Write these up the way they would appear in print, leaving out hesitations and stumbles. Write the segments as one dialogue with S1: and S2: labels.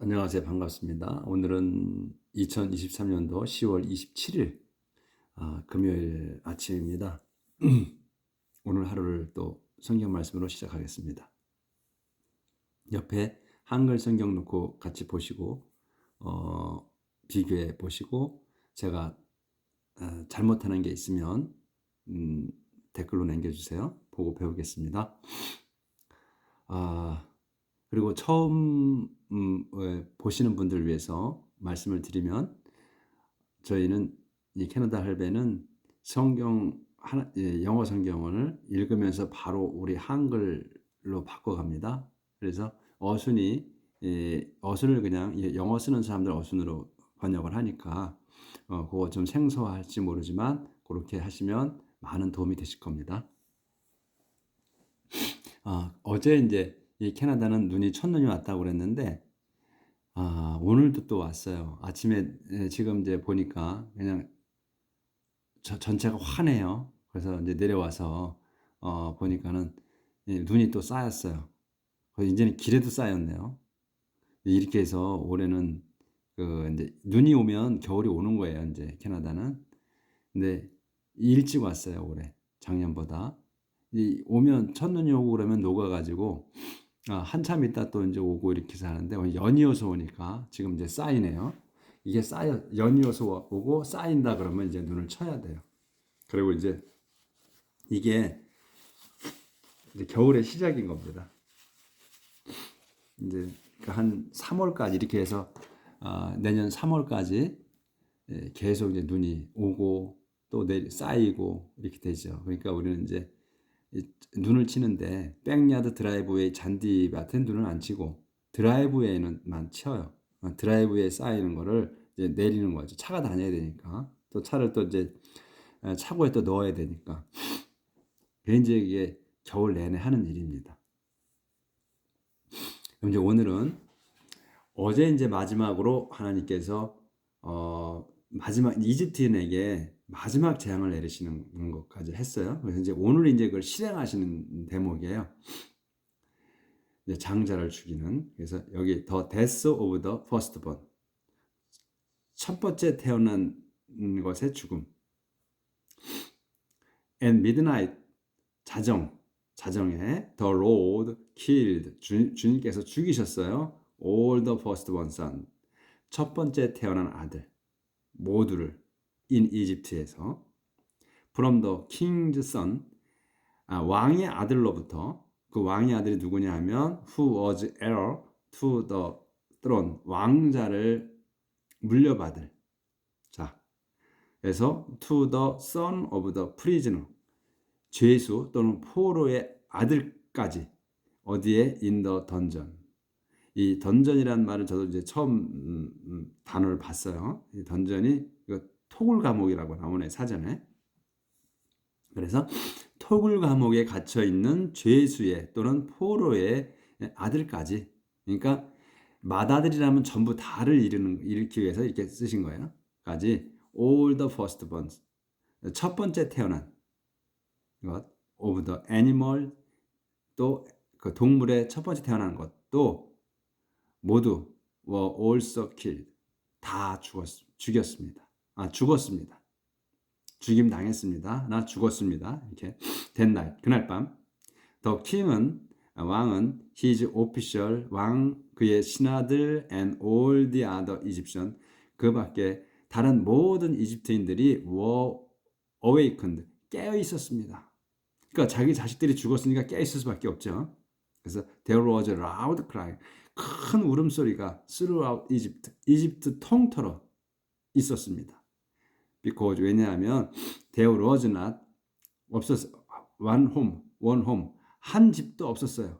S1: 안녕하세요. 반갑습니다. 오늘은 2023년도 10월 27일 금요일 아침입니다. 오늘 하루를 또 성경 말씀으로 시작하겠습니다. 옆에 한글 성경 놓고 같이 보시고 비교해 보시고 제가 잘못하는 게 있으면 댓글로 남겨주세요. 보고 배우겠습니다. 그리고 처음 보시는 분들을 위해서 말씀을 드리면 저희는 이 캐나다 할배는 영어 성경을 읽으면서 바로 우리 한글로 바꿔갑니다. 그래서 어순을 그냥 영어 쓰는 사람들 어순으로 번역을 하니까 그거 좀 생소할지 모르지만 그렇게 하시면 많은 도움이 되실 겁니다. 어제 이제 이 캐나다는 첫눈이 왔다고 그랬는데 오늘도 또 왔어요. 아침에 지금 이제 보니까 그냥 전체가 환해요. 그래서 이제 내려와서 보니까는 눈이 또 쌓였어요. 이제는 길에도 쌓였네요. 이렇게 해서 올해는 이제 눈이 오면 겨울이 오는 거예요. 이제 캐나다는. 근데 일찍 왔어요. 올해 작년보다. 오면 첫눈이 오고 그러면 녹아가지고 한참 있다 또 이제 오고 이렇게 해서 하는데 연이어서 오니까 지금 이제 쌓이네요. 이게 연이어서 오고 쌓인다 그러면 이제 눈을 쳐야 돼요. 그리고 이제 이게 이제 겨울의 시작인 겁니다. 이제 한 3월까지 이렇게 해서 내년 3월까지 계속 이제 눈이 오고 또 쌓이고 이렇게 되죠. 그러니까 우리는 이제 눈을 치는데 백야드 드라이브웨이 잔디밭엔 눈을 안 치고 드라이브웨이는만 쳐요. 드라이브웨이에 쌓이는 거를 이제 내리는 거죠. 차가 다녀야 되니까 또 차를 또 이제 차고에 또 넣어야 되니까 이제 이게 겨울 내내 하는 일입니다. 그럼 이제 오늘은 어제 이제 마지막으로 하나님께서 마지막 이집트인에게 마지막 재앙을 내리시는 것까지 했어요. 그래서 이제 오늘 이제 그걸 실행하시는 대목이에요. 이제 장자를 죽이는. 그래서 여기 the death of the firstborn. 첫 번째 태어난 것의 죽음. And midnight 자정에 the Lord killed 주님께서 죽이셨어요. all the firstborn son. 첫 번째 태어난 아들 모두를 in 이집트에서 from the king's son 왕의 아들로부터 그 왕의 아들이 누구냐 하면 who was heir to the throne 왕자를 물려받을 자 그래서 to the son of the prisoner 죄수 또는 포로의 아들까지 어디에 in the dungeon 이 던전이라는 말을 저도 이제 처음 단어를 봤어요. 이 던전이 이거 토굴 감옥이라고 나오네 사전에. 그래서 토굴 감옥에 갇혀 있는 죄수의 또는 포로의 아들까지. 그러니까 맏아들이라면 전부 다를 일으키기 위해서 이렇게 쓰신 거예요. 까지 all the firstborns 첫 번째 태어난 것 of the animal 또 그 동물의 첫 번째 태어난 것도 모두 were also killed 다 죽였습니다. 죽었습니다. 죽임 당했습니다. 나 죽었습니다. 이렇게 that night 그날 밤 the king은 왕은 his official 왕 그의 신하들 and all the other Egyptian 그 밖에 다른 모든 이집트인들이 were awakened 깨어 있었습니다. 그러니까 자기 자식들이 죽었으니까 깨어 있을 수밖에 없죠. 그래서 there was a loud cry 큰 울음소리가 throughout Egypt 이집트 통틀어 있었습니다. because 왜냐하면 there was not one home 한 집도 없었어요.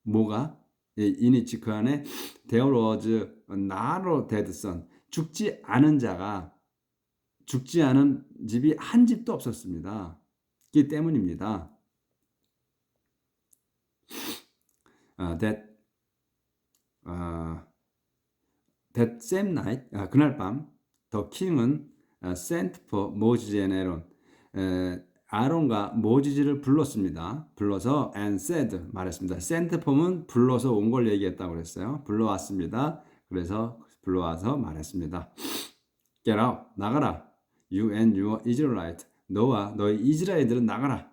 S1: 뭐가? 이니치 그 안에 there was not a dead son 죽지 않은 집이 한 집도 없었습니다. 그 때문입니다. that same night 그날 밤 the king은 sent for Moses and Aaron 아론과 모지지를 불렀습니다. 불러서 and said 말했습니다. sent for은 불러서 온 걸 얘기했다고 그랬어요. 불러왔습니다. 그래서 불러와서 말했습니다. Get out, 나가라. You and your Israelite, 너와 너의 이스라엘들은 나가라.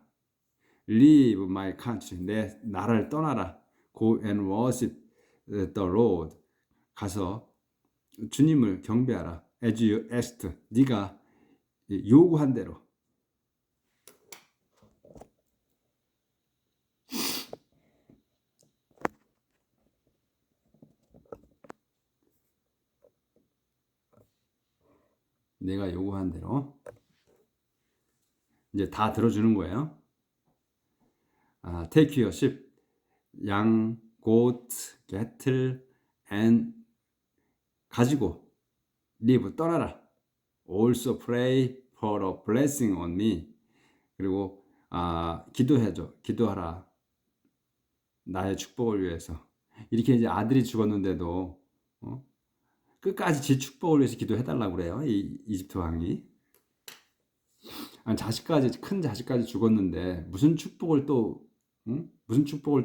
S1: Leave my country, 내 나라를 떠나라. Go and worship the Lord, 가서 주님을 경배하라. As you asked, 네가 요구한 대로. 내가 요구한 대로 이제 다 들어주는 거예요. Take your sheep, 양, goat, cattle, and 가지고 leave, 떠나라. Also pray for a blessing on me. 그리고 기도해줘, 기도하라. 나의 축복을 위해서. 이렇게 이제 아들이 죽었는데도 끝까지 지 축복을 위해서 기도해달라고 그래요. 이 이집트 왕이. 자식까지, 큰 자식까지 죽었는데 무슨 축복을 또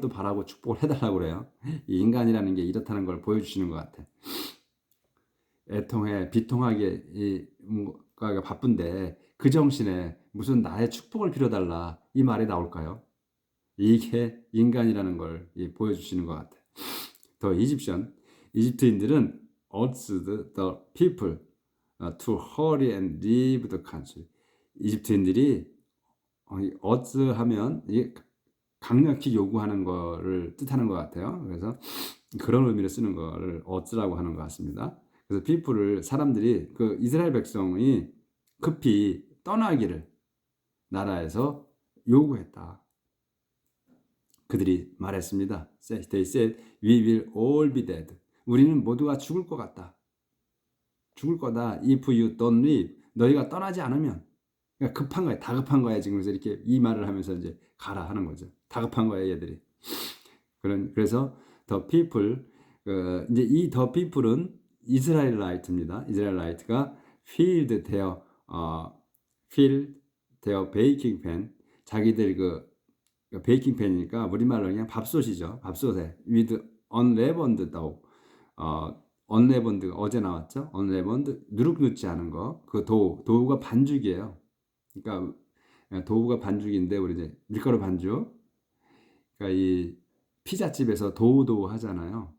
S1: 바라고 축복을 해달라고 그래요. 이 인간이라는 게 이렇다는 걸 보여주시는 것 같아. 애통해 비통하게 뭔가 바쁜데 그 정신에 무슨 나의 축복을 빌어달라 이 말이 나올까요? 이게 인간이라는 걸 보여주시는 것 같아. 더 이집트인들은 urged the people to hurry and leave the country. 이집트인들이 urge 하면 강력히 요구하는 거를 뜻하는 것 같아요. 그래서 그런 의미로 쓰는 거를 urge라고 하는 것 같습니다. 그래서 people을 사람들이 그 이스라엘 백성이 급히 떠나기를 나라에서 요구했다. 그들이 말했습니다. They said, we will all be dead. 우리는 모두가 죽을 것 같다. 죽을 거다. If you don't leave. 너희가 떠나지 않으면. 그러니까 급한 거야. 다급한 거야. 지금 그래서 이렇게 이 말을 하면서 이제 가라 하는 거죠. 다급한 거야, 얘들이. 그래서 the people, 이제 이 the people은 이스라엘라이트입니다. 이스라엘라이트가 filled their baking pan. 자기들 베이킹 팬이니까 우리말로 그냥 밥솥이죠. 밥솥에 with unleavened dough. unleavened 어제 나왔죠. unleavened 누룩 넣지 않은 거. 그 도우가 반죽이에요. 그러니까 도우가 반죽인데 우리 이제 밀가루 반죽. 그러니까 이 피자집에서 도우 하잖아요.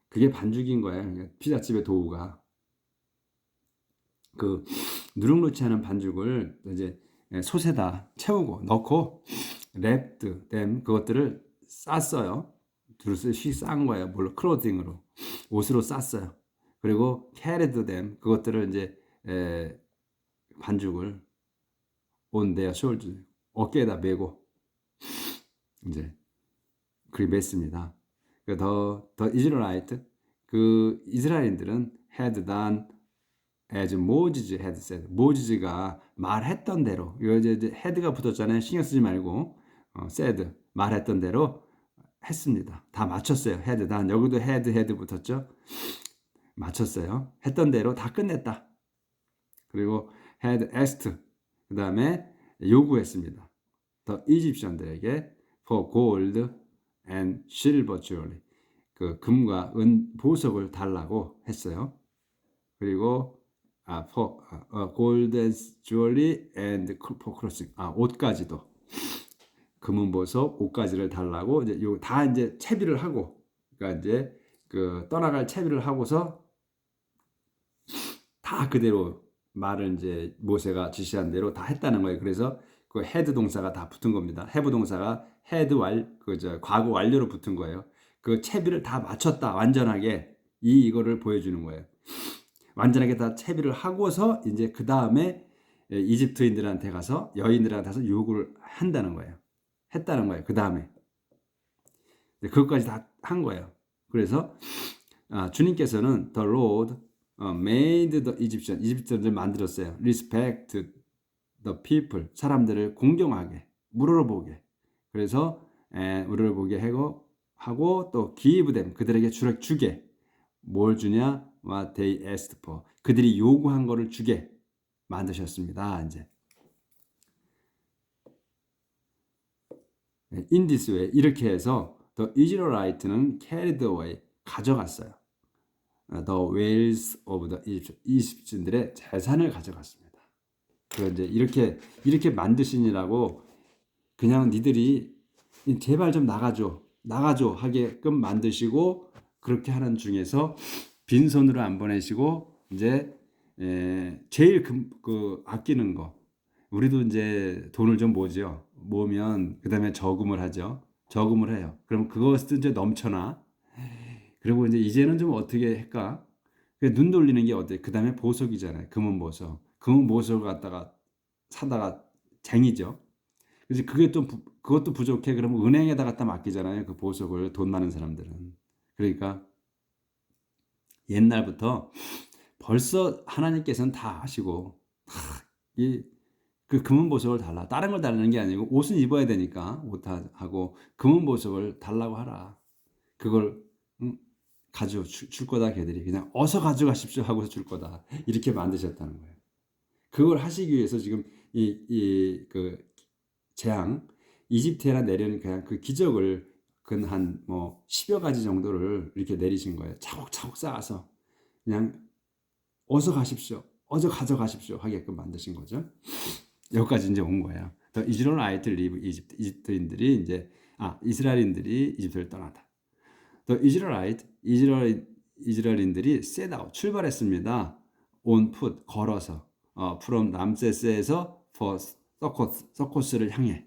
S1: 그게 반죽인 거예요. 그러니까 피자집의 도우가 그 누룩 넣지 않은 반죽을 이제 솥에다 채우고 넣고 랩드 댐 그것들을 쌌어요. 둘을 싼 거예요. 물론 클로딩으로 옷으로 쌌어요. 그리고 캐리드 댐 그것들을 이제 반죽을 on their shoulder 어깨에다 메고 이제 그리 맸습니다. 더 이스라엘ite 그 이스라엘인들은 had done as Moses had said. 모지즈가 말했던 대로 이거 이제 had가 붙었잖아요. 신경 쓰지 말고 said 말했던 대로 했습니다. 다 맞췄어요. had done 여기도 had 붙었죠. 맞췄어요. 했던 대로 다 끝냈다. 그리고 had asked 그 다음에 요구했습니다. 더 이집션들에게 for gold and silver jewelry 그 금과 은 보석을 달라고 했어요. 그리고 for gold jewelry and for clothing 옷까지도 금은 보석 옷까지를 달라고 이제 요 다 이제 채비를 하고 그러니까 이제 그 떠나갈 채비를 하고서 다 그대로 말을 이제 모세가 지시한 대로 다 했다는 거예요. 그래서 그 had 동사가 다 붙은 겁니다. have 동사가 had 과거 완료로 붙은 거예요. 그 채비를 다 맞췄다. 완전하게 이거를 보여주는 거예요. 완전하게 다 채비를 하고서 이제 그 다음에 이집트인들한테 가서 여인들한테 가서 요구를 한다는 거예요. 했다는 거예요. 그 다음에 그것까지 다 한 거예요. 그래서 주님께서는 the Lord made the Egyptian 이집트인들 만들었어요. respect the people 사람들을 공경하게 우러러보게 그래서 우러러보게 하고 또 give them 그들에게 주게 뭘 주냐 what they asked for 그들이 요구한 거를 주게 만드셨습니다. 이제 in this way 이렇게 해서 the Israelite는 carried away 가져갔어요. the wealth of the Egyptians. 이집트인들의 재산을 가져갔습니다. 그 이제 이렇게 만드시니라고 그냥 니들이 제발 좀 나가줘 하게끔 만드시고 그렇게 하는 중에서 빈손으로 안 보내시고 이제 제일 아끼는 거 우리도 이제 돈을 좀 모으면 그다음에 저금을 하죠. 저금을 해요. 그럼 그것도 이제 넘쳐나. 그리고 이제는 좀 어떻게 할까? 눈 돌리는 게 어때? 그다음에 보석이잖아요. 금은 보석. 금은 보석을 갖다가 사다가 쟁이죠. 그래서 그것도 부족해. 그러면 은행에다 갖다 맡기잖아요. 그 보석을 돈 많은 사람들은. 그러니까 옛날부터 벌써 하나님께서는 다 아시고 그 금은 보석을 달라. 다른 걸 달라는 게 아니고 옷은 입어야 되니까 옷하고 금은 보석을 달라고 하라. 그걸 줄 거다. 걔들이 그냥 어서 가져가십시오 하고서 줄 거다. 이렇게 만드셨다는 거예요. 그걸 하시기 위해서 지금 그 재앙 이집트에나 내려는 그냥 그 기적을 한 10여 가지 정도를 이렇게 내리신 거예요. 차곡차곡 쌓아서 그냥 어서 가십시오. 어서 가져가십시오 하게끔 만드신 거죠. 여기까지 이제 온 거예요. 더 이스라엘이트 리브 이집트인들이 이스라엘인들이 이집트를 떠나다. 더 이스라엘인들이 셋아웃 출발했습니다. on foot 걸어서 from 람세스에서 for 서코스를 향해.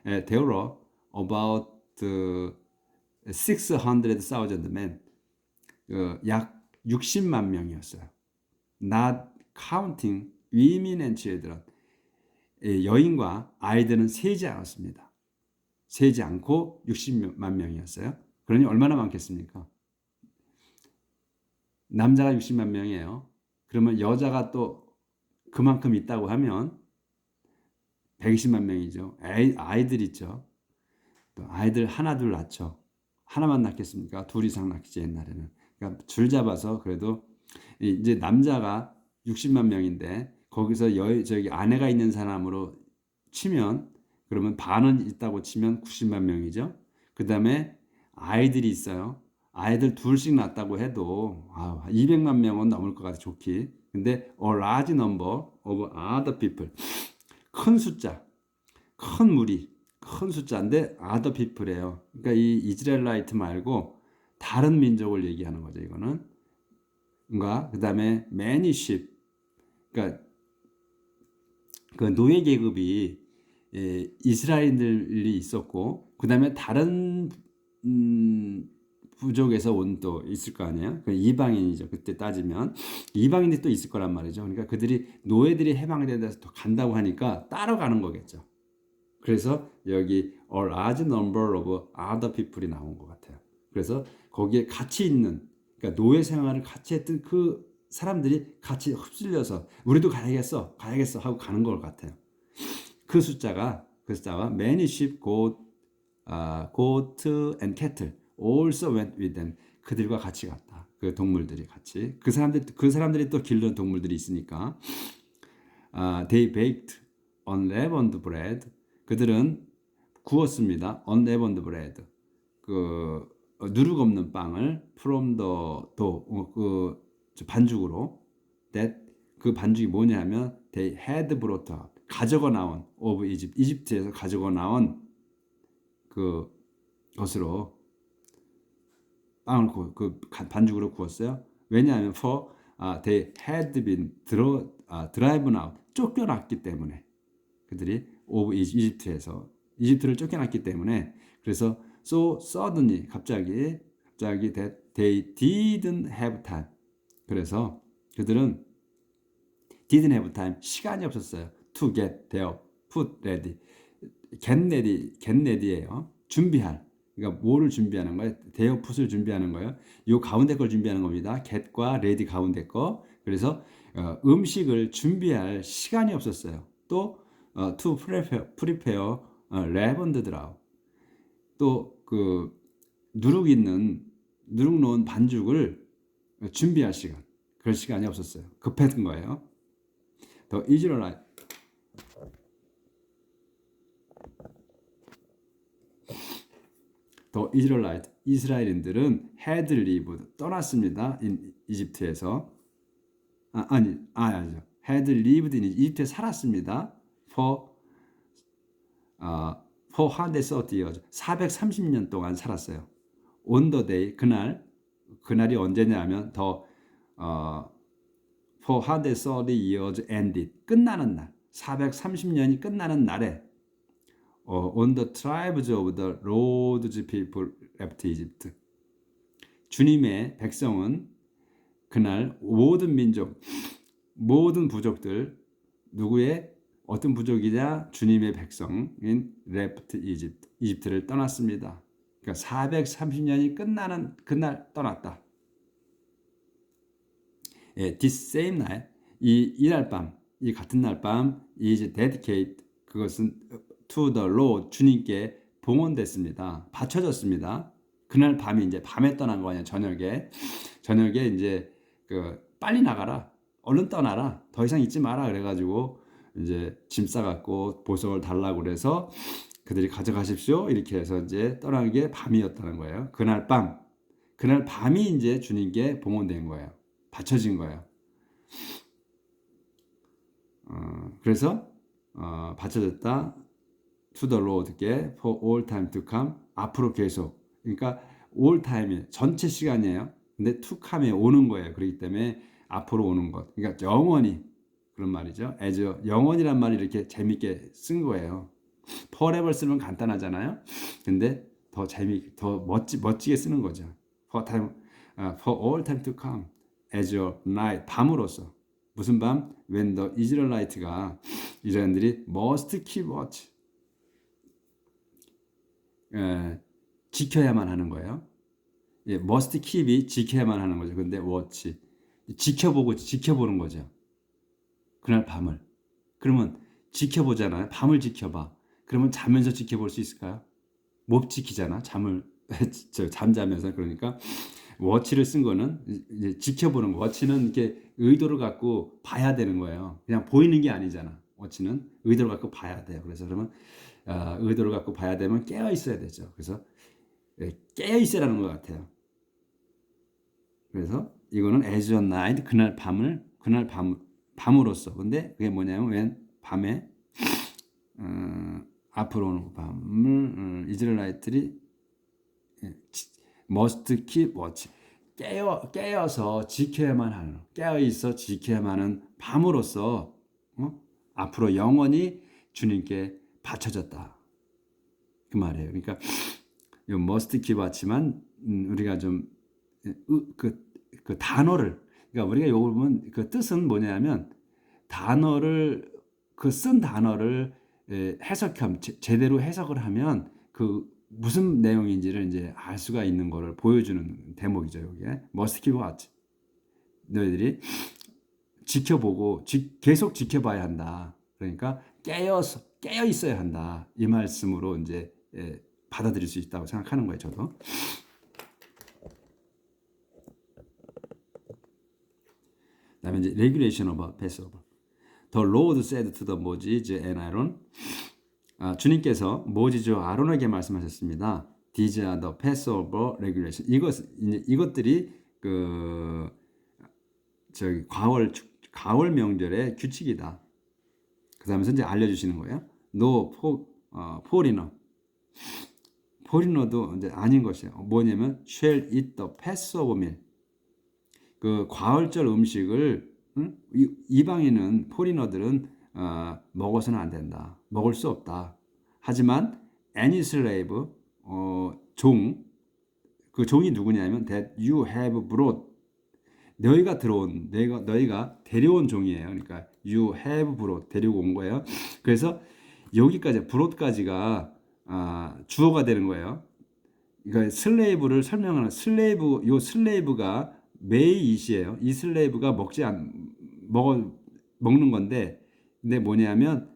S1: There were about 600,000 men. 약 60만 명이었어요. Not counting women and children. 여인과 아이들은 세지 않았습니다. 세지 않고 60만 명이었어요. 그러니 얼마나 많겠습니까? 남자가 60만 명이에요. 그러면 여자가 또 그만큼 있다고 하면 120만 명이죠. 아이들 있죠. 또 아이들 하나 둘 낳죠. 하나만 낳겠습니까? 둘 이상 낳겠지 옛날에는. 그러니까 줄 잡아서 그래도 이제 남자가 60만 명인데 거기서 저기 아내가 있는 사람으로 치면 그러면 반은 있다고 치면 90만 명이죠. 그 다음에 아이들이 있어요. 아이들 둘씩 낳았다고 해도 200만 명은 넘을 것 같아 좋기. 근데 a large number of other people. 큰 숫자, 큰 무리, 큰 숫자인데 other people이에요. 그러니까 이 이스라엘라이트 말고 다른 민족을 얘기하는 거죠. 이거는. 그 다음에 many sheep. 그러니까 그 노예 계급이 이스라엘인들이 있었고 그 다음에 다른 부족에서 온 또 있을 거 아니에요. 그 이방인이죠. 그때 따지면 이방인이 또 있을 거란 말이죠. 그러니까 그들이 노예들이 해방된 데서 더 간다고 하니까 따라가는 거겠죠. 그래서 여기 a large number of other people이 나온 것 같아요. 그래서 거기에 같이 있는 그러니까 노예 생활을 같이 했던 그 사람들이 같이 흡질려서 우리도 가야겠어 하고 가는 것 같아요. 그 숫자가 many sheep, goat and cattle also went with them. 그들과 같이 갔다. 그 동물들이 같이. 그 사람들이 또 기르는 동물들이 있으니까. They baked unleavened bread. 그들은 구웠습니다. unleavened bread. 그 누룩 없는 빵을 from the dough. 반죽으로. that 그 반죽이 뭐냐면 they had brought up. 가져가 나온 of Egypt. 이집트에서 가져가 나온 그 것으로 빵을 반죽으로 구웠어요. 왜냐하면 for they had been driven out 쫓겨났기 때문에 그들이 of 이집트를 쫓겨났기 때문에 그래서 so suddenly 갑자기 that they didn't have time. 그래서 그들은 didn't have time 시간이 없었어요. to get their food ready. get ready예요. 준비할. 그러니까 뭐를 준비하는 거예요? their food을 준비하는 거예요. 요 가운데 걸 준비하는 겁니다. get과 ready 가운데 거. 그래서 음식을 준비할 시간이 없었어요. 또 to prepare leavened dough. 또 그 누룩 놓은 반죽을 준비할 시간. 그럴 시간이 없었어요. 급했던 거예요. 더 이스라엘 더 이스라엘ite 이스라엘인들은 had lived 떠났습니다. 이집트에서 아니죠. had lived in 이집트에 살았습니다. for 130 years 430년 동안 살았어요. on the day 그날이 언제냐면 for 130 years ended 끝나는 날 430년이 끝나는 날에 on the tribes of the Lord's people left Egypt 주님의 백성은 그날 모든 민족 모든 부족들 누구의 어떤 부족이냐 주님의 백성인 left Egypt 이집트를 떠났습니다. 그러니까 430년이 끝나는 그날 떠났다. 예, this same night 이날 밤, 이 같은 날 밤 is dedicated 그것은 to the Lord 주님께 봉헌됐습니다. 바쳐졌습니다. 그날 밤이 이제 밤에 떠난 거 아니야. 저녁에 이제 빨리 나가라. 얼른 떠나라. 더 이상 있지 마라. 그래가지고 이제 짐 싸갖고 보석을 달라고 그래서 그들이 가져가십시오. 이렇게 해서 이제 떠나는 게 밤이었다는 거예요. 그날 밤이 이제 주님께 봉헌된 거예요. 바쳐진 거예요. 그래서 바쳐졌다. To the Lord께 for all time to come 앞으로 계속 그러니까 all time이 전체 시간이에요. 근데 to come에 오는 거예요. 그렇기 때문에 앞으로 오는 것. 그러니까 영원히 그런 말이죠. as 영원이란 말을 이렇게 재밌게 쓴 거예요. forever 쓰면 간단하잖아요. 근데 더 멋지게 쓰는 거죠. for all time to come as a night 밤으로서 무슨 밤? when the Israelite가 이스라엘들이 must keep watch 지켜야만 하는 거예요. 예, must keep이 지켜야만 하는 거죠. 근데 watch 지켜보는 거죠. 그날 밤을. 그러면 지켜보잖아요. 밤을 지켜봐. 그러면 자면서 지켜볼 수 있을까요? 못 지키잖아. 잠자면서. 그러니까 워치를 쓴 거는 이제 지켜보는 거. 워치는 이렇게 의도를 갖고 봐야 되는 거예요. 그냥 보이는 게 아니잖아. 워치는 의도를 갖고 봐야 돼요. 그래서 그러면 의도를 갖고 봐야 되면 깨어 있어야 되죠. 그래서 깨어 있어라는 것 같아요. 그래서 이거는 as a night 그날 밤으로써. 근데 그게 뭐냐면 웬 밤에 앞으로 오는 밤을 이스라엘들이 must keep watch 깨어서 지켜야만 하는 깨어있어 지켜야만 하는 밤으로써 앞으로 영원히 주님께 바쳐졌다 그 말이에요. 그러니까 이 must keep watch만 우리가 좀 그 단어를 그러니까 우리가 요걸 보면 그 뜻은 뭐냐면 단어를 쓴 단어를 제대로 해석을 하면 그 무슨 내용인지를 이제 알 수가 있는 거를 보여주는 대목이죠. 여기에 must keep watch. 너희들이 지켜보고 계속 지켜봐야 한다. 그러니까 깨어 있어야 한다. 이 말씀으로 이제 받아들일 수 있다고 생각하는 거예요. 저도. 그다음에 이제 regulation of Passover. The Lord said to the Moses and Aaron. 주님께서 모지와 아론에게 말씀하셨습니다. These are the Passover regulation. 이것들이 가월 명절의 규칙이다. 그다음에 이제 알려주시는 거예요. No foreigner. foreigner도 이제 아닌 것이에요. 뭐냐면 shall eat the Passover meal. 그 과월절 음식을 이방인은 포리너들은 먹어서는 안 된다. 먹을 수 없다. 하지만 any slave 그 종이 누구냐면 that you have brought 너희가 데려온 종이에요. 그러니까 you have brought 데리고 온 거예요. 그래서 여기까지 brought까지가 주어가 되는 거예요. 그러니까 슬레이브를 설명하는 슬레이브가 메이잇이에요. 이 슬레이브가 먹는 건데, 근데 뭐냐면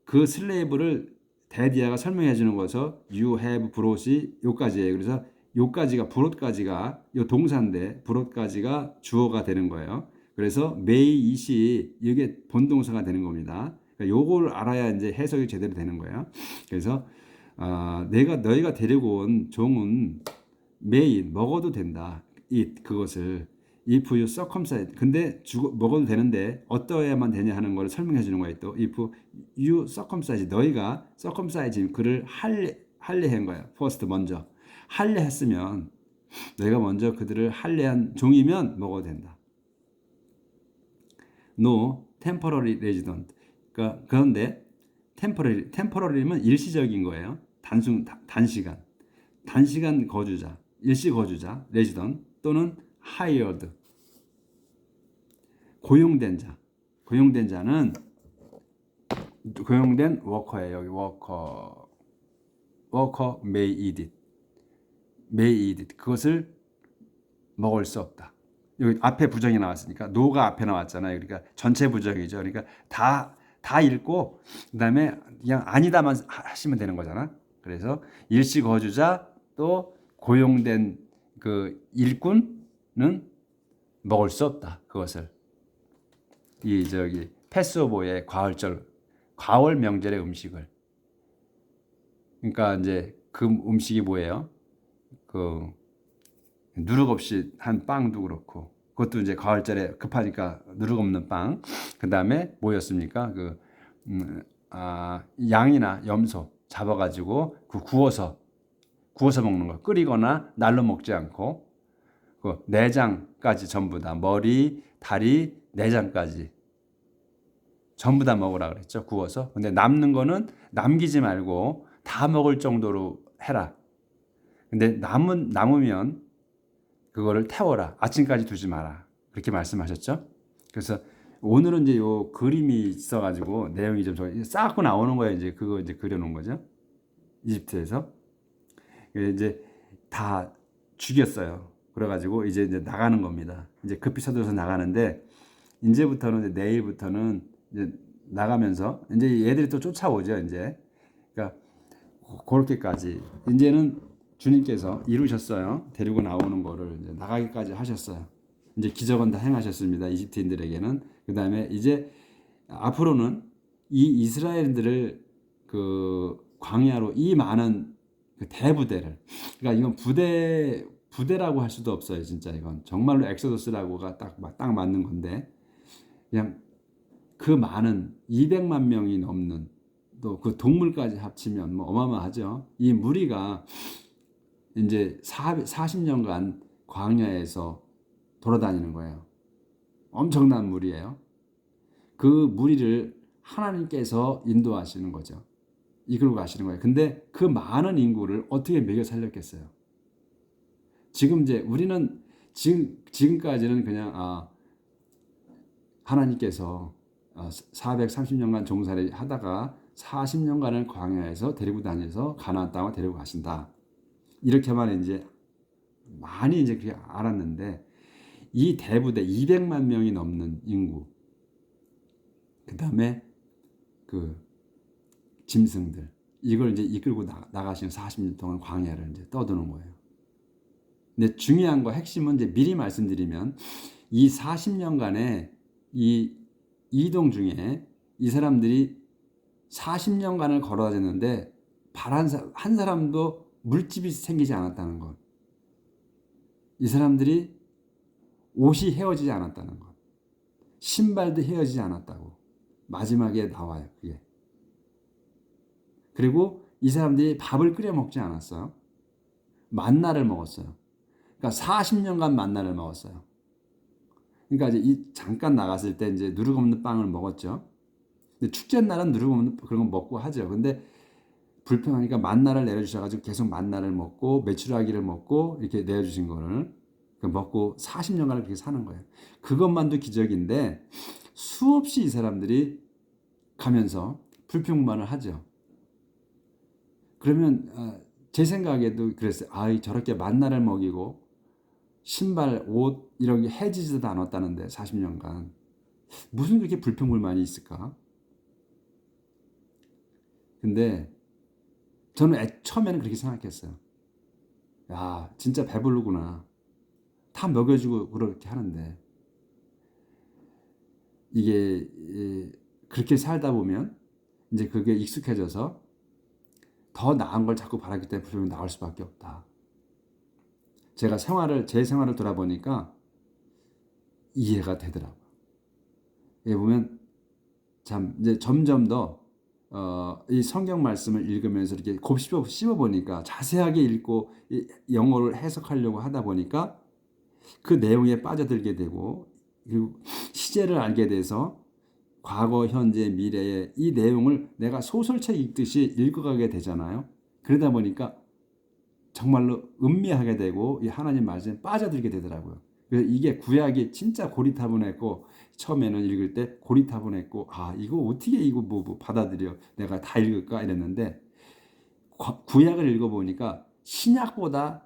S1: 그 슬레이브를 데디아가 설명해 주는 거서 you have brought이 요까지예요. 그래서 요까지가 brought까지가 요 동사인데 brought까지가 주어가 되는 거예요. 그래서 메이잇이 이게 본동사가 되는 겁니다. 그러니까 요걸 알아야 이제 해석이 제대로 되는 거예요. 그래서 너희가 데리고 온 종은 may 먹어도 된다. eat 그것을 if you circumcise 근데 먹어도 되는데 어떠해야만 되냐 하는 걸 설명해 주는 거예요. 또 if you circumcise 너희가 circumcise 그를 할례한 거예요. first 먼저 할례했으면 너희가 먼저 그들을 할례한 종이면 먹어도 된다. No temporary resident. 그런데 temporary면 일시적인 거예요. 단시간 거주자, 일시 거주자, resident 또는 hired 고용된 자. 고용된 자는 고용된 워커예요. 여기 워커 may eat it. may eat it. 그것을 먹을 수 없다. 여기 앞에 부정이 나왔으니까 no가 앞에 나왔잖아요. 그러니까 전체 부정이죠. 그러니까 다 읽고 그다음에 그냥 아니다만 하시면 되는 거잖아. 그래서 일시 거주자 또 고용된 그 일꾼은 먹을 수 없다. 그것을 패스오버의 과월 명절의 음식을. 그러니까 이제 그 음식이 뭐예요? 그 누룩 없이 한 빵도 그렇고 그것도 이제 가을절에 급하니까 누룩 없는 빵. 그다음에 뭐였습니까? 양이나 염소 잡아가지고 구워서 먹는 거. 끓이거나 날로 먹지 않고 그 내장까지 전부 다 머리, 다리, 내장까지 전부 다 먹으라 그랬죠. 구워서. 근데 남는 거는 남기지 말고 다 먹을 정도로 해라. 근데 남으면 그거를 태워라. 아침까지 두지 마라. 그렇게 말씀하셨죠. 그래서 오늘은 이제 요 그림이 있어가지고 내용이 좀 쌓고 나오는 거예요. 이제 그거 이제 그려놓은 거죠. 이집트에서 이제 다 죽였어요. 그래가지고 이제 나가는 겁니다. 이제 급히 서둘러서 나가는데 이제부터는 이제 내일부터는 이제 나가면서 이제 얘들이 또 쫓아오죠. 이제 그러니까 그렇게까지 이제는 주님께서 이루셨어요. 데리고 나오는 거를 이제 나가기까지 하셨어요. 이제 기적은 다 행하셨습니다. 이집트인들에게는. 그 다음에 이제 앞으로는 이 이스라엘들을 그 광야로 이 많은 그 대부대를 그러니까 이건 부대라고 할 수도 없어요. 진짜 이건 정말로 엑소더스라고가 딱 맞는 건데 그냥 그 많은 200만 명이 넘는 또 그 동물까지 합치면 뭐 어마어마하죠. 이 무리가 이제 40년간 광야에서 돌아다니는 거예요. 엄청난 무리예요. 그 무리를 하나님께서 인도하시는 거죠. 이끌고 가시는 거예요. 근데 그 많은 인구를 어떻게 먹여 살렸겠어요? 지금 이제 우리는 지금까지는 그냥 하나님께서 430년간 종살이 하다가 40년간을 광야에서 데리고 다녀서 가나안 땅을 데리고 가신다. 이렇게만 이제 많이 이제 그렇게 알았는데 이 대부대 200만 명이 넘는 인구 그 다음에 그 짐승들 이걸 이제 이끌고 나가시는 40년 동안 광야를 이제 떠도는 거예요. 근데 중요한 거 핵심은 이제 미리 말씀드리면 이 40년간의 이 이동 중에 이 사람들이 40년간을 걸어다녔는데 한 사람도 물집이 생기지 않았다는 것. 이 사람들이 옷이 헤어지지 않았다는 것. 신발도 헤어지지 않았다고. 마지막에 나와요. 그게. 그리고 이 사람들이 밥을 끓여 먹지 않았어요. 만나를 먹었어요. 그러니까 40년간 만나를 먹었어요. 그러니까 이제 잠깐 나갔을 때 이제 누룩 없는 빵을 먹었죠. 근데 축제 날은 누룩 없는 그런 거 먹고 하죠. 근데 불평하니까 만나를 내려주셔가지고 계속 만나를 먹고 메추라기를 먹고 이렇게 내려주신 거를 먹고 40년간을 그렇게 사는 거예요. 그것만도 기적인데 수없이 이 사람들이 가면서 불평만을 하죠. 그러면 제 생각에도 그랬어요. 저렇게 만나를 먹이고 신발, 옷 이런 게 해지지도 않았다는데 40년간 무슨 그렇게 불평불만이 있을까? 근데 저는 처음에는 그렇게 생각했어요. 야, 진짜 배부르구나. 다 먹여주고 그렇게 하는데 이게 그렇게 살다 보면 이제 그게 익숙해져서 더 나은 걸 자꾸 바라기 때문에 불평이 나올 수밖에 없다. 제가 제 생활을 돌아보니까 이해가 되더라고요. 여기 보면 참 이제 점점 더 이 성경 말씀을 읽으면서 이렇게 곱씹어 보니까 자세하게 읽고 영어를 해석하려고 하다 보니까 그 내용에 빠져들게 되고 그리고 시제를 알게 돼서 과거, 현재, 미래의 이 내용을 내가 소설책 읽듯이 읽어가게 되잖아요. 그러다 보니까 정말로 음미하게 되고 이 하나님 말씀에 빠져들게 되더라고요. 그래서 이게 구약이 진짜 고리타분했고 처음에는 읽을 때 고리타분했고 이거 어떻게 이거 뭐 받아들여 내가 다 읽을까 이랬는데 구약을 읽어보니까 신약보다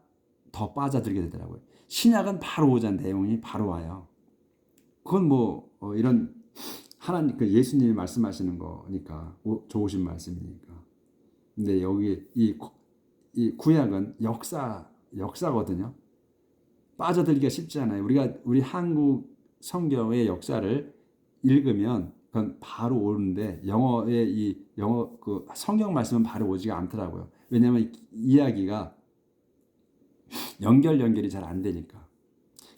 S1: 더 빠져들게 되더라고요. 신약은 바로 오잖아요. 내용이 바로 와요. 그건 이런 하나님 그 예수님이 말씀하시는 거니까 좋으신 말씀이니까. 근데 여기 이 구약은 역사거든요. 빠져들기가 쉽지 않아요. 우리 한국 성경의 역사를 읽으면 그건 바로 오는데 영어 그 성경 말씀은 바로 오지가 않더라고요. 왜냐하면 이야기가 연결이 잘 안 되니까.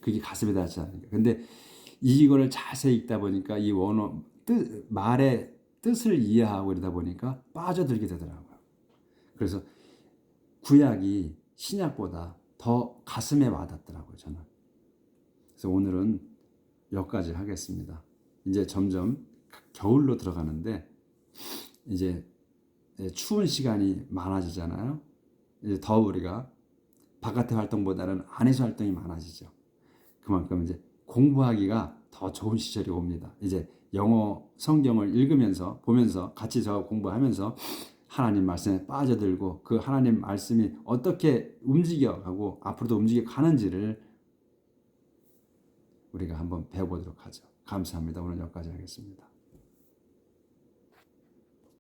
S1: 그게 가슴에 닿지 않으니까. 근데 이거를 자세히 읽다 보니까 이 말의 뜻을 이해하고 이러다 보니까 빠져들게 되더라고요. 그래서 구약이 신약보다 더 가슴에 와닿더라고요, 저는. 그래서 오늘은 여기까지 하겠습니다. 이제 점점 겨울로 들어가는데 이제 추운 시간이 많아지잖아요. 이제 더 우리가 바깥의 활동보다는 안에서 활동이 많아지죠. 그만큼 이제 공부하기가 더 좋은 시절이 옵니다. 이제 영어 성경을 읽으면서 보면서 같이 저 공부하면서 하나님 말씀에 빠져들고 그 하나님 말씀이 어떻게 움직여가고 앞으로도 움직여 가는지를 우리가 한번 배워보도록 하죠. 감사합니다. 오늘 여기까지 하겠습니다.